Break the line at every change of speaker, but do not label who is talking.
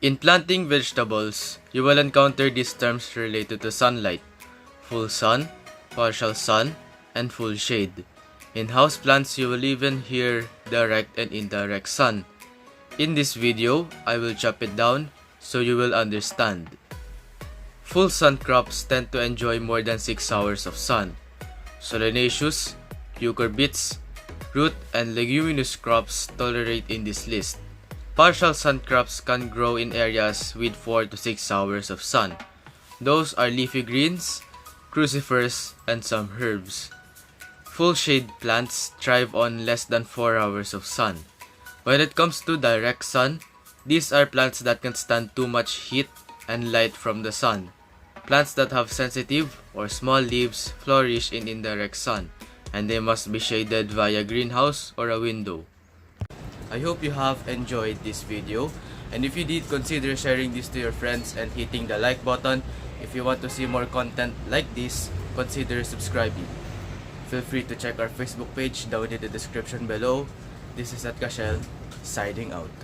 In planting vegetables, you will encounter these terms related to sunlight: full sun, partial sun, and full shade. In houseplants, you will even hear direct and indirect sun. In this video, I will chop it down so you will understand. Full sun crops tend to enjoy more than 6 hours of sun. Solanaceous, cucurbits, root, and leguminous crops tolerate in this list. Partial sun crops can grow in areas with 4 to 6 hours of sun. Those are leafy greens, crucifers, and some herbs. Full shade plants thrive on less than 4 hours of sun. When it comes to direct sun, these are plants that can stand too much heat and light from the sun. Plants that have sensitive or small leaves flourish in indirect sun, and they must be shaded via greenhouse or a window. I hope you have enjoyed this video, and if you did, consider sharing this to your friends and hitting the like button. If you want to see more content like this, consider subscribing. Feel free to check our Facebook page down in the description below. This is At Kashel, signing out.